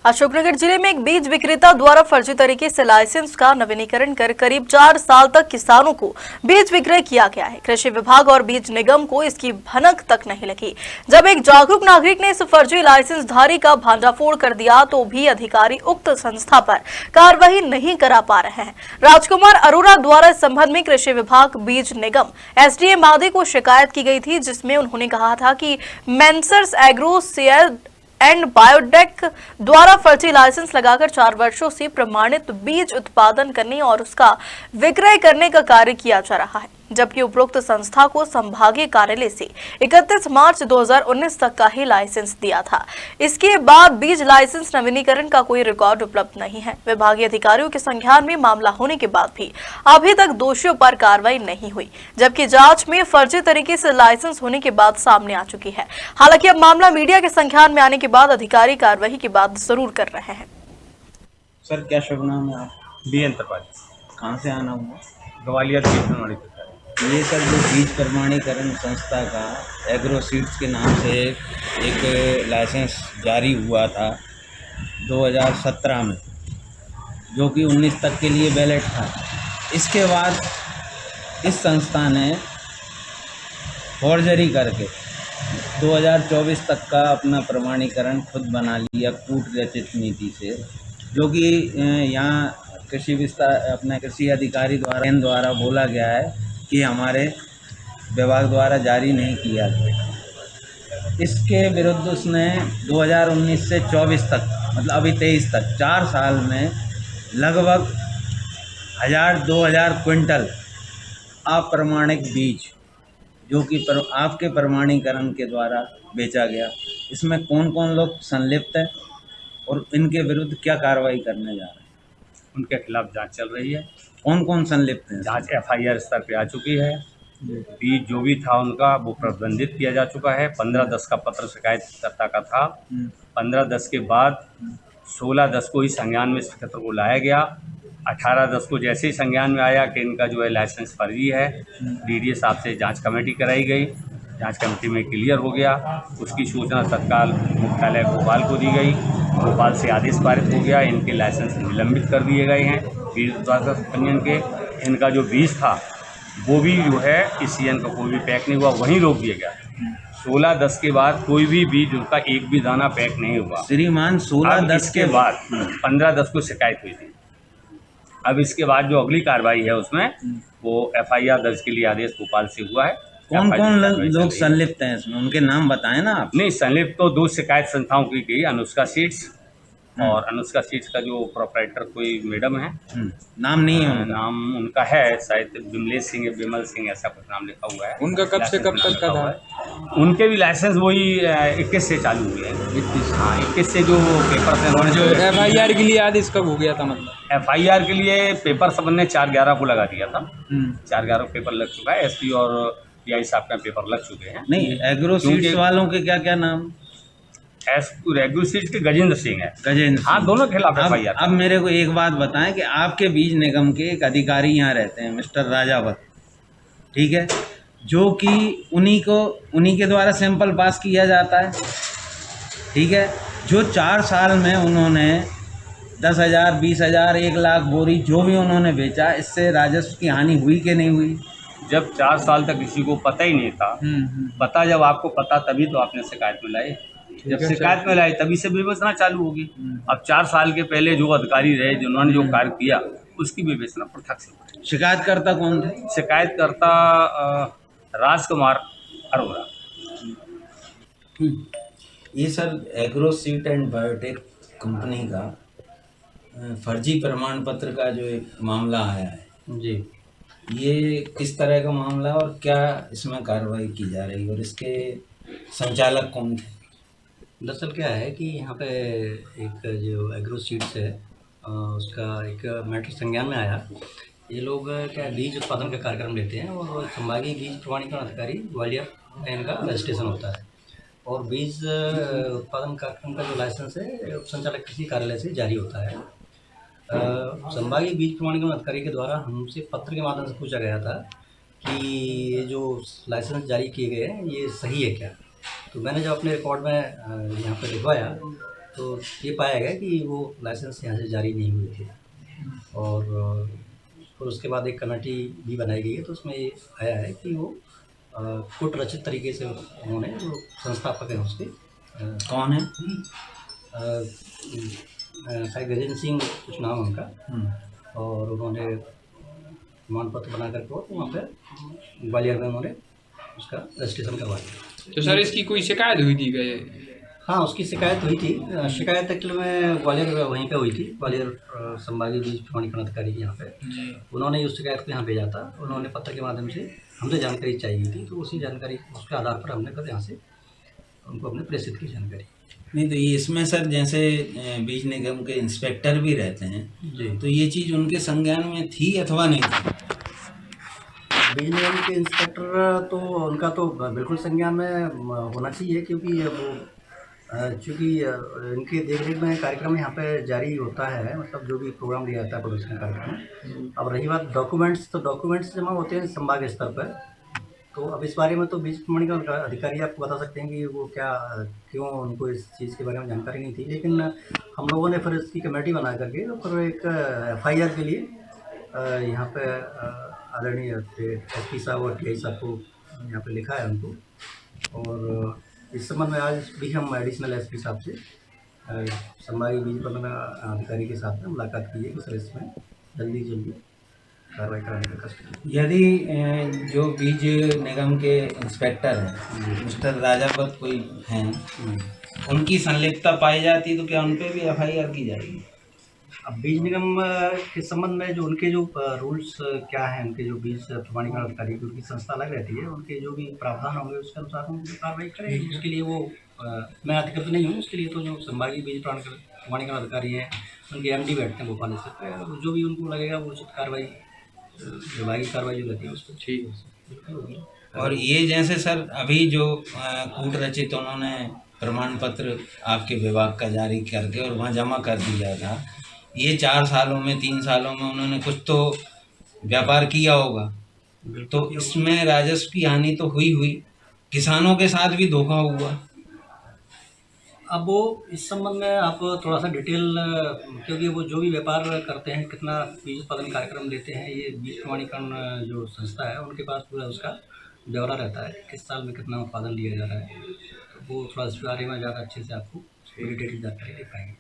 अशोकनगर जिले में एक बीज विक्रेता द्वारा फर्जी तरीके से लाइसेंस का नवीनीकरण कर करीब 4 साल तक किसानों को बीज विक्रय किया गया है। कृषि विभाग और बीज निगम को इसकी भनक तक नहीं लगी। जब एक जागरूक नागरिक ने इस फर्जी लाइसेंस धारी का भांडाफोड़ कर दिया तो भी अधिकारी उक्त संस्था पर कार्रवाई नहीं करा पा रहे हैं। राजकुमार अरोड़ा द्वारा इस संबंध में कृषि विभाग, बीज निगम, एसडीएम आदि को शिकायत की गई थी, जिसमें उन्होंने कहा था कि मेंसर्स एग्रो सीड एंड बायोटेक द्वारा फर्जी लाइसेंस लगाकर 4 वर्षों से प्रमाणित बीज उत्पादन करने और उसका विक्रय करने का कार्य किया जा रहा है, जबकि उपरोक्त संस्था को संभागीय कार्यालय से 31 मार्च 2019 तक का ही लाइसेंस दिया था। इसके बाद बीज लाइसेंस नवीनीकरण का कोई रिकॉर्ड उपलब्ध नहीं है। विभागीय अधिकारियों के संज्ञान में मामला होने के बाद भी अभी तक दोषियों पर कार्रवाई नहीं हुई, जबकि जांच में फर्जी तरीके से लाइसेंस होने के बाद सामने आ चुकी है। हालांकि अब मामला मीडिया के संज्ञान में आने के बाद अधिकारी कार्रवाई की बात जरूर कर रहे हैं। सर क्या शुभ नाम है आप? बीएन त्रिपाठी। कहाँ से आना हुआ? ग्वालियर की ये सर जो बीज प्रमाणीकरण संस्था का एग्रो सीड्स के नाम से एक लाइसेंस जारी हुआ था 2017 में, जो कि 19 तक के लिए वैलिड था। इसके बाद इस संस्था ने फॉर्जरी करके 2024 तक का अपना प्रमाणीकरण खुद बना लिया कूट रचित नीति से, जो कि यहाँ कृषि विस्तार अपने कृषि अधिकारी द्वारा बोला गया है कि हमारे विभाग द्वारा जारी नहीं किया गया। इसके विरुद्ध उसने 2019 से 24 तक, मतलब अभी 23 तक 4 साल में लगभग 1000-2000 क्विंटल अप्रमाणिक बीज, जो कि आपके प्रमाणीकरण के द्वारा बेचा गया। इसमें कौन कौन लोग संलिप्त है और इनके विरुद्ध क्या कार्रवाई करने जा रहे हैं? उनके खिलाफ जांच चल रही है। कौन कौन संलिप्त है? जांच एफआईआर स्तर पे आ चुकी है। बीज जो भी था उनका वो प्रतिबंधित किया जा चुका है। 15/10 का पत्र शिकायतकर्ता का था। 15/10 के बाद 16/10 को ही संज्ञान में इस पत्र को लाया गया। 18/10 को जैसे ही संज्ञान में आया कि इनका जो है लाइसेंस फर्जी है, डीडीए साहब से जांच कमेटी कराई गई। जांच कमेटी में क्लियर हो गया। उसकी सूचना तत्काल मुख्यालय भोपाल को दी गई। भोपाल से आदेश पारित हो गया। इनके लाइसेंस निलंबित कर दिए गए हैं बीज उत्पादक संघ के। इनका जो बीज था वो भी जो है ईसीएन का कोई भी पैक नहीं हुआ, वहीं रोक दिया गया। 16/10 के बाद कोई भी बीज उनका एक भी दाना पैक नहीं हुआ। श्रीमान 16/10 के बाद 15/10 को शिकायत हुई थी। अब इसके बाद जो अगली कार्रवाई है उसमें वो एफआईआर दर्ज के लिए आदेश भोपाल से हुआ है। कौन कौन लोग संलिप्त हैं इसमें, उनके नाम बताएं ना आप। नहीं, संलिप्त तो 2 शिकायत संस्थाओं की गई, अनुष्का सीड्स और अनुष्का सीड्स का जो प्रोपराइटर कोई मैडम है, नाम नहीं है उनका। नाम उनका है शायद विमलेश सिंह या विमल सिंह, ऐसा कुछ नाम लिखा हुआ है। उनका कब से कब तक का था? उनके भी लाइसेंस वही 21 से चालू हुए हैं। 21? हाँ, 21 से जो पेपर से। और जो एफआईआर के लिए आदेश कब हो गया था? मतलब एफआईआर के लिए पेपर सब ने 4/11 को लगा दिया था। 4/11 को पेपर लग चुका है। एसपी और पीआई साहब का पेपर लग चुके हैं। नहीं, एग्रो सीड्स वालों के क्या क्या नाम? एग्रो सीड्स के गजेंद्र सिंह है। गजेंद्र, हाँ, दोनों के खिलाफ एफआईआर। अब मेरे को एक बात बताएं कि आपके बीज निगम के एक अधिकारी यहाँ रहते हैं, मिस्टर राजावत, ठीक है, जो कि उन्हीं के द्वारा सैंपल पास किया जाता है, ठीक है, जो 4 साल में उन्होंने 10,000, 20,000, 1 लाख बोरी जो भी उन्होंने बेचा, इससे राजस्व की हानि हुई कि नहीं हुई? जब 4 साल तक किसी को पता ही नहीं था, पता जब आपको पता तभी तो आपने शिकायत में लाए। जब शिकायत में लाए तभी से विवेचना चालू होगी। अब 4 साल के पहले जो अधिकारी रहे, जिन्होंने जो कार्य किया, उसकी विवेचना पृथक से होगी। शिकायतकर्ता कौन थे? शिकायतकर्ता राजकुमार अरोड़ा। ये sir agro seed and biotech company का फर्जी प्रमाण पत्र का जो एक मामला आया है जी, ये किस तरह का मामला और क्या इसमें कार्रवाई की जा रही है और इसके संचालक कौन थे? दरअसल क्या है कि यहाँ पे एक जो एग्रो सीड्स है उसका एक मैटर संज्ञान में आया। ये लोग क्या बीज उत्पादन का कार्यक्रम लेते हैं और संभागीय बीज प्रमाणीकरण अधिकारी ग्वालियर में इनका रजिस्ट्रेशन होता है और बीज उत्पादन कार्यक्रम का जो लाइसेंस है उप संचालक कृषि कार्यालय से जारी होता है। संभागीय बीज प्रमाणीकरण अधिकारी के द्वारा हमसे पत्र के माध्यम से पूछा गया था कि ये जो लाइसेंस जारी किए गए हैं ये सही है क्या। तो मैंने जब अपने रिकॉर्ड में यहाँ पर लिखवाया तो ये पाया गया कि वो लाइसेंस यहाँ से जारी नहीं हुए थे। और फिर उसके बाद एक कमेटी भी बनाई गई है, तो उसमें ये आया है कि वो कूट रचित तरीके से उन्होंने, जो संस्थापक हैं उसके कौन है? शायद गजेंद्र सिंह कुछ नाम है उनका, और उन्होंने प्रमाण पत्र बना करके और वहाँ पे ग्वालियर में उन्होंने उसका रजिस्ट्रेशन करवा दिया। तो सर इसकी कोई शिकायत हुई थी क्या? हाँ, उसकी शिकायत हुई थी। शिकायत एक्चुअली में ग्वालियर वहीं पे हुई थी, ग्वालियर संभागीय बीज प्रमाणीकरण अधिकारी के यहाँ पे। उन्होंने उस शिकायत को यहाँ भेजा था। उन्होंने पत्र के माध्यम से हमसे जानकारी चाहिए थी, तो उसी जानकारी उसके आधार पर हमने कल यहाँ से उनको अपने प्रेषित की जानकारी। नहीं तो ये इसमें सर जैसे बीज निगम के इंस्पेक्टर भी रहते हैं जी, तो ये चीज़ उनके संज्ञान में थी अथवा नहीं थी? बीज निगम के इंस्पेक्टर तो उनका तो बिल्कुल संज्ञान में होना चाहिए, क्योंकि वो चूँकि इनके देखरेख में कार्यक्रम यहाँ पे जारी होता है, मतलब जो भी प्रोग्राम लिया जाता है प्रदर्शन कार्यक्रम। अब रही बात डॉक्यूमेंट्स, तो डॉक्यूमेंट्स जमा होते हैं संभाग स्तर पर। तो अब इस बारे में तो बीज प्रमाणीकरण का अधिकारी आपको बता सकते हैं कि वो क्या, क्यों उनको इस चीज़ के बारे में जानकारी नहीं थी। लेकिन हम लोगों ने फिर इसकी कमेटी बना करके और फिर एक FIR के लिए यहाँ पे आदरणीय SP साहब और TI साहब को यहाँ पे लिखा है उनको। और इस संबंध में आज भी हम एडिशनल SP साहब से संभागीय बीज प्रबंधन अधिकारी के साथ में मुलाकात की है कि सर इसमें जल्दी कार्रवाई कराने का कष्ट करें। यदि जो बीज निगम के इंस्पेक्टर हैं मिस्टर राजावत कोई हैं, उनकी संलिप्तता पाई जाती तो क्या उन पर भी FIR की जाएगी? अब बीज निगम के संबंध में जो उनके जो रूल्स क्या हैं, उनके जो बीज प्रमाणीकरण अधिकारी की उनकी संस्था अलग रहती है, उनके जो भी प्रावधान होंगे उसके अनुसार हम कार्रवाई करेंगे। उसके लिए वो मैं अधिकृत नहीं हूँ, उसके लिए तो जो संभागीय बीज प्रमाणीकरण अधिकारी हैं उनके MD बैठते हैं भोपाल स्थित पे, जो भी उनको लगेगा वो उचित कार्रवाई, विभागीय कार्रवाई जो रहती है उस पर ठीक है बिल्कुल होगी। और ये जैसे सर अभी जो कूट रचित उन्होंने प्रमाण पत्र आपके विभाग का जारी करके और वहाँ जमा कर दिया था, ये 4 सालों में 3 सालों में उन्होंने कुछ तो व्यापार किया होगा, तो इसमें राजस्व की हानि तो हुई, किसानों के साथ भी धोखा हुआ। अब वो इस संबंध में आप थोड़ा सा डिटेल, क्योंकि वो जो भी व्यापार करते हैं, कितना बीज उत्पादन कार्यक्रम लेते हैं, ये बीज प्रमाणीकरण जो संस्था है उनके पास पूरा उसका ब्यौरा रहता है, किस साल में कितना उत्पादन लिया जा रहा है। तो वो थोड़ा इस बारे में ज़्यादा अच्छे से आपको पूरी डिटेल जानकारी दे पाएंगे।